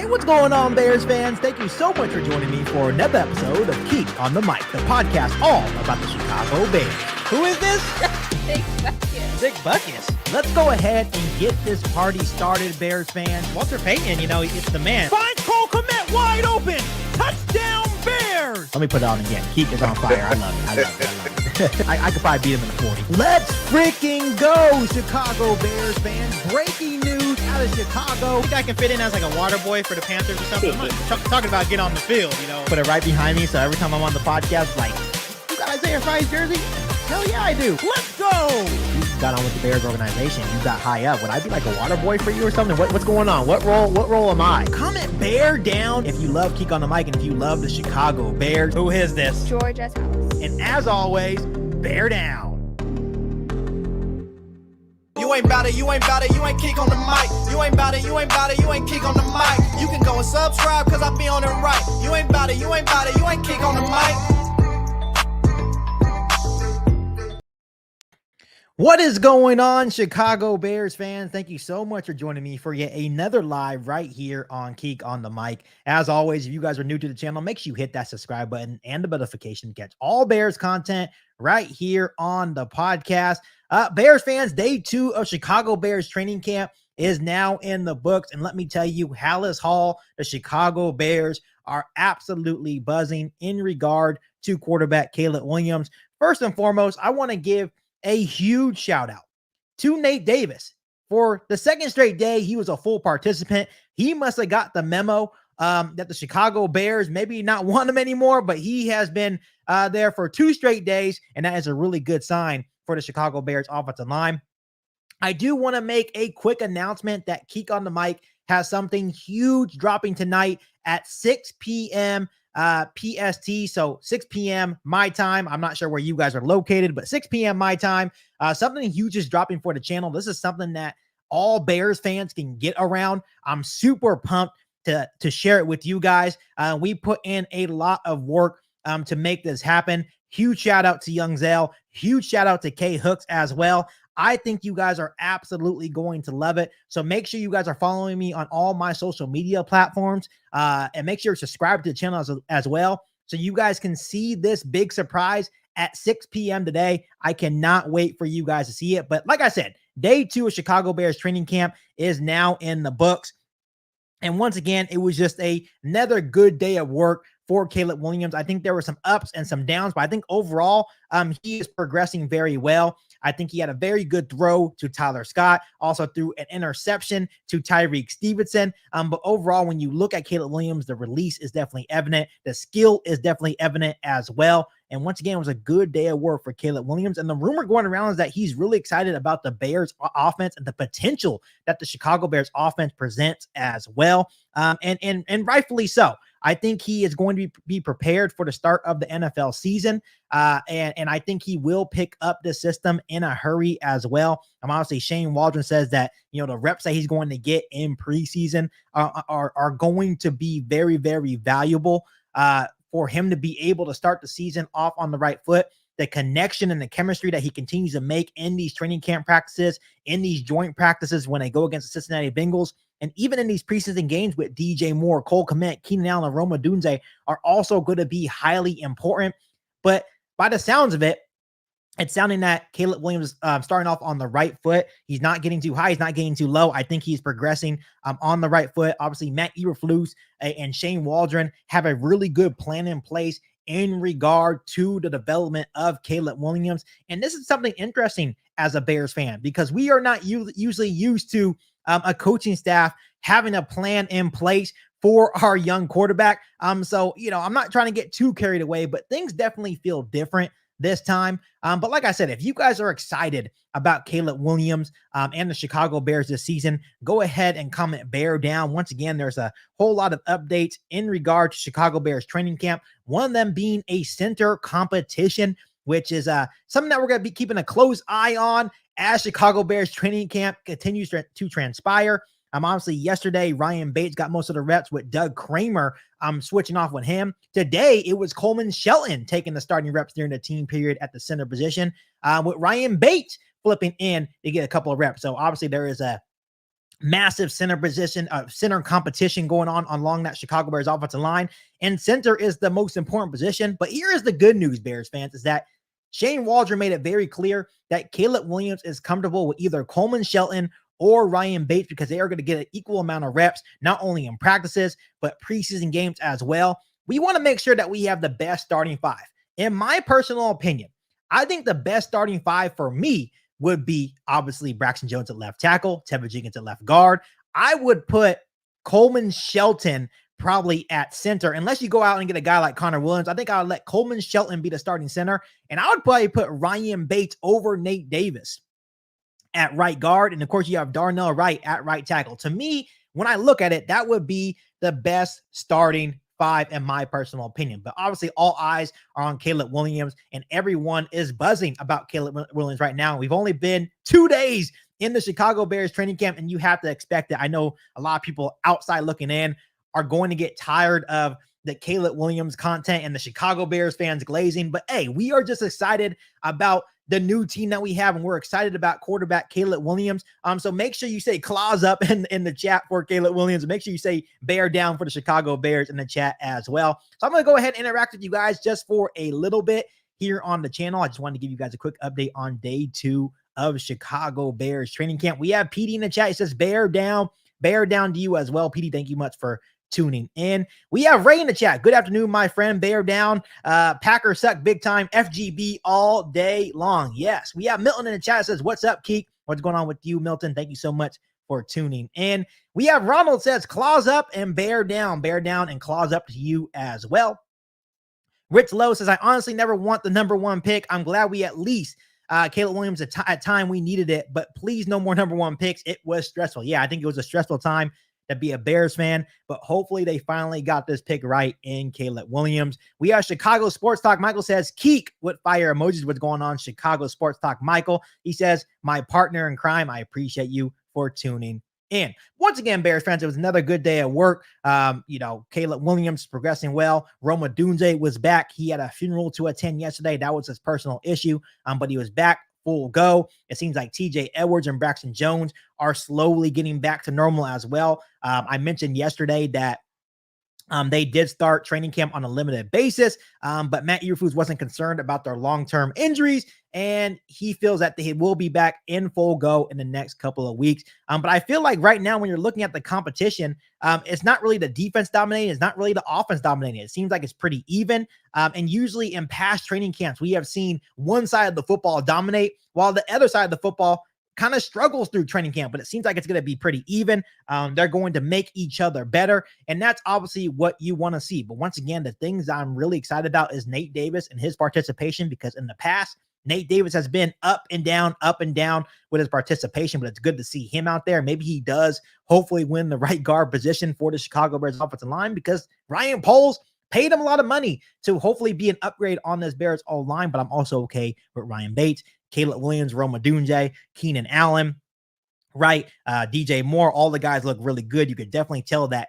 What's going on, Bears fans? Thank you so much for joining me for another episode of Keep on the Mic, the podcast all about the Chicago Bears. Who is this? Big Bucket. Big Bucket. Let's go ahead and get this party started, Bears fans. Walter Payton, it's the man. Finds Cole Kmet wide open. Touchdown, Bears. Let me put it on again. Keep it on fire. I love it. I could probably beat him in the 40. Let's freaking go, Chicago Bears fans. Breaking news out of Chicago. I think I can fit in as like a water boy for the Panthers or something. I'm not talking about get on the field, Put it right behind me, so every time I'm on the podcast, like, you got Isaiah Fry's jersey? Hell yeah, I do. Let's go. You got on with the Bears organization. You got high up. Would I be like a water boy for you or something? What's going on? What role am I? Comment Bear down if you love Keek on the Mic and if you love the Chicago Bears. Who is this? George S. Halas. And as always, bear down. You ain't bout it, you ain't bout it, you ain't Keek on the mic. You ain't bout it, you ain't bout it, you ain't Keek on the mic. You can go and subscribe cause I be on it right. You ain't bout it, you ain't bout it, you ain't Keek on the mic. What is going on, Chicago Bears fans? Thank you so much for joining me for yet another live right here on Keek on the Mic. As always, if you guys are new to the channel, make sure you hit that subscribe button and the notification to catch all Bears content right here on the podcast. Bears fans, day 2 of Chicago Bears training camp is now in the books. And let me tell you, Halas Hall, the Chicago Bears are absolutely buzzing in regard to quarterback Caleb Willaims. First and foremost, I want to give a huge shout out to Nate Davis. For the second straight day, he was a full participant. He must have got the memo that the Chicago Bears maybe not want him anymore, but he has been there for 2 straight days, and that is a really good sign for the Chicago Bears offensive line. I do want to make a quick announcement that Keek on the Mic has something huge dropping tonight at 6 p.m. PST, so 6 p.m. my time. I'm not sure where you guys are located, but 6 p.m. my time. Something huge is dropping for the channel. This is something that all Bears fans can get around. I'm super pumped to share it with you guys. We put in a lot of work to make this happen. Huge shout out to Young Zale. Huge shout out to K Hooks as well. I think you guys are absolutely going to love it. So make sure you guys are following me on all my social media platforms and make sure to subscribe to the channel as well so you guys can see this big surprise at 6 p.m. today. I cannot wait for you guys to see it. But like I said, day 2 of Chicago Bears training camp is now in the books. And once again, it was just another good day of work for Caleb Willaims. I think there were some ups and some downs, but I think overall, he is progressing very well. I think he had a very good throw to Tyler Scott, also threw an interception to Tyreek Stevenson. But overall, when you look at Caleb Willaims, the release is definitely evident. The skill is definitely evident as well. And once again, it was a good day of work for Caleb Willaims. And the rumor going around is that he's really excited about the Bears offense and the potential that the Chicago Bears offense presents as well. And rightfully so. I think he is going to be prepared for the start of the NFL season. And I think he will pick up the system in a hurry as well. Obviously, Shane Waldron says that, the reps that he's going to get in preseason are going to be very, very valuable for him to be able to start the season off on the right foot. The connection and the chemistry that he continues to make in these training camp practices, in these joint practices when they go against the Cincinnati Bengals, and even in these preseason games with DJ Moore, Cole Kmet, Keenan Allen, and Roma Dunze are also going to be highly important. But by the sounds of it, it's sounding that Caleb Willaims starting off on the right foot. He's not getting too high. He's not getting too low. I think he's progressing on the right foot. Obviously, Matt Eberflus and Shane Waldron have a really good plan in place in regard to the development of Caleb Willaims. And this is something interesting as a Bears fan, because we are not usually used to a coaching staff having a plan in place for our young quarterback. So, I'm not trying to get too carried away, but things definitely feel different this time. But like I said, if you guys are excited about Caleb Willaims and the Chicago Bears this season, go ahead and comment bear down. Once again, there's a whole lot of updates in regard to Chicago Bears training camp, one of them being a center competition, which is something that we're going to be keeping a close eye on as Chicago Bears training camp continues to transpire. Obviously, yesterday, Ryan Bates got most of the reps with Doug Kramer switching off with him. Today, it was Coleman Shelton taking the starting reps during the team period at the center position with Ryan Bates flipping in to get a couple of reps. So, obviously, there is a massive center position, center competition going on along that Chicago Bears offensive line. And center is the most important position. But here is the good news, Bears fans, is that Shane Waldron made it very clear that Caleb Williams is comfortable with either Coleman Shelton or Ryan Bates because they are going to get an equal amount of reps, not only in practices, but preseason games as well. We want to make sure that we have the best starting five. In my personal opinion, I think the best starting five for me would be obviously Braxton Jones at left tackle, Tevin Jenkins at left guard. I would put Coleman Shelton probably at center, unless you go out and get a guy like Connor Williams. I think I would let Coleman Shelton be the starting center, and I would probably put Ryan Bates over Nate Davis at right guard. And of course, you have Darnell Wright at right tackle. To me, when I look at it, that would be the best starting five in my personal opinion. But obviously, all eyes are on Caleb Williams, and everyone is buzzing about Caleb Williams right now. We've only been 2 days in the Chicago Bears training camp, and you have to expect it. I know a lot of people outside looking in are going to get tired of the Caleb Williams content and the Chicago Bears fans glazing. But hey, we are just excited about the new team that we have, and we're excited about quarterback Caleb Williams. So make sure you say claws up in the chat for Caleb Williams. Make sure you say bear down for the Chicago Bears in the chat as well. So I'm going to go ahead and interact with you guys just for a little bit here on the channel. I just wanted to give you guys a quick update on day 2 of Chicago Bears training camp. We have PD in the chat. It says bear down to you as well. PD, thank you much for tuning in. We have Ray in the chat. Good afternoon, my friend. Bear down. Packers suck big time. FGB all day long. Yes. We have Milton in the chat. Says, what's up, Keek? What's going on with you, Milton? Thank you so much for tuning in. We have Ronald says, claws up and bear down and claws up to you as well. Rich Lowe says, I honestly never want the number 1 pick. I'm glad we at least Caleb Williams at time we needed it, but please no more number 1 picks. It was stressful. Yeah, I think it was a stressful time to be a Bears fan, but hopefully they finally got this pick right in Caleb Williams. We have Chicago Sports Talk. Michael says, Keek with fire emojis. What's going on, Chicago Sports Talk? Michael, he says, my partner in crime. I appreciate you for tuning in. Once again, Bears fans, it was another good day at work. Caleb Williams progressing well. Roma Dunze was back. He had a funeral to attend yesterday. That was his personal issue, but he was back full go. It seems like TJ Edwards and Braxton Jones are slowly getting back to normal as well. I mentioned yesterday that they did start training camp on a limited basis, but Matt Eberflus wasn't concerned about their long-term injuries, and he feels that they will be back in full go in the next couple of weeks. But I feel like right now, when you're looking at the competition, it's not really the defense dominating. It's not really the offense dominating. It seems like it's pretty even. And usually in past training camps, we have seen one side of the football dominate while the other side of the football kind of struggles through training camp, but it seems like it's going to be pretty even. They're going to make each other better, and that's obviously what you want to see. But once again, the things I'm really excited about is Nate Davis and his participation, because in the past, Nate Davis has been up and down with his participation, but it's good to see him out there. Maybe he does hopefully win the right guard position for the Chicago Bears offensive line, because Ryan Poles paid him a lot of money to hopefully be an upgrade on this Bears O-line. But I'm also okay with Ryan Bates, Caleb Williams, Roma Dunze, Keenan Allen, right? DJ Moore, all the guys look really good. You could definitely tell that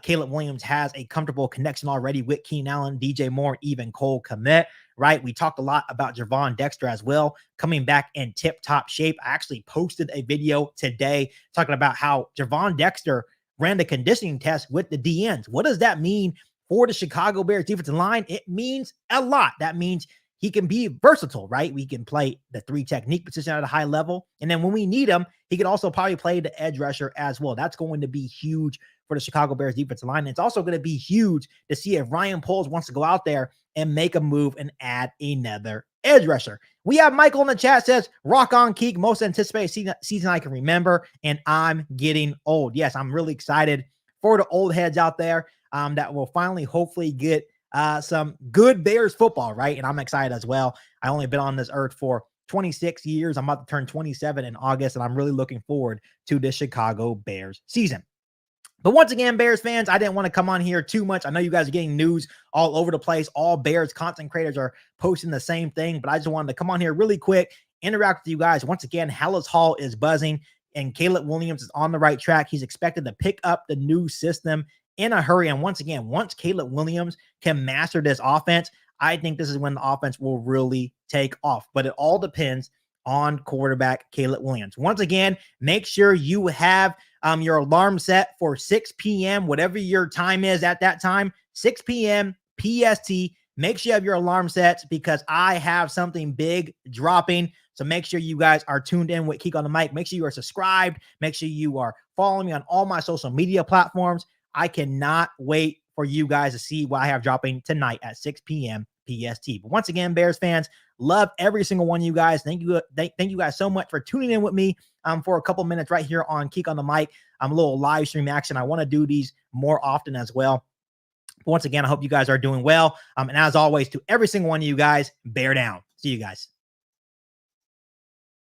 Caleb Williams has a comfortable connection already with Keenan Allen, DJ Moore, even Cole Kmet, right? We talked a lot about Javon Dexter as well, coming back in tip-top shape. I actually posted a video today talking about how Javon Dexter ran the conditioning test with the DNs. What does that mean for the Chicago Bears defensive line? It means a lot. That means he can be versatile, right? We can play the 3 technique position at a high level. And then when we need him, he could also probably play the edge rusher as well. That's going to be huge for the Chicago Bears defensive line. And it's also going to be huge to see if Ryan Poles wants to go out there and make a move and add another edge rusher. We have Michael in the chat says, rock on, Keek, most anticipated season I can remember, and I'm getting old. Yes, I'm really excited for the old heads out there that will finally hopefully get some good Bears football, right? And I'm excited as well. I only been on this earth for 26 years. I'm about to turn 27 in August, and I'm really looking forward to this Chicago Bears season. But once again, Bears fans, I didn't want to come on here too much. I know you guys are getting news all over the place. All Bears content creators are posting the same thing, but I just wanted to come on here really quick, interact with you guys. Once again, Halas Hall is buzzing, and Caleb Williams is on the right track. He's expected to pick up the new system in a hurry. And once again, once Caleb Williams can master this offense, I think this is when the offense will really take off. But it all depends on quarterback Caleb Willaims. Once again, make sure you have your alarm set for 6 p.m., whatever your time is at that time, 6 p.m. PST. Make sure you have your alarm sets because I have something big dropping. So make sure you guys are tuned in with Keek on the Mic. Make sure you are subscribed. Make sure you are following me on all my social media platforms. I cannot wait for you guys to see what I have dropping tonight at 6 p.m. PST. But once again, Bears fans, love every single one of you guys. Thank you guys so much for tuning in with me for a couple minutes right here on Keek on the Mic. I'm a little live stream action. I want to do these more often as well. But once again, I hope you guys are doing well. And as always, to every single one of you guys, bear down. See you guys.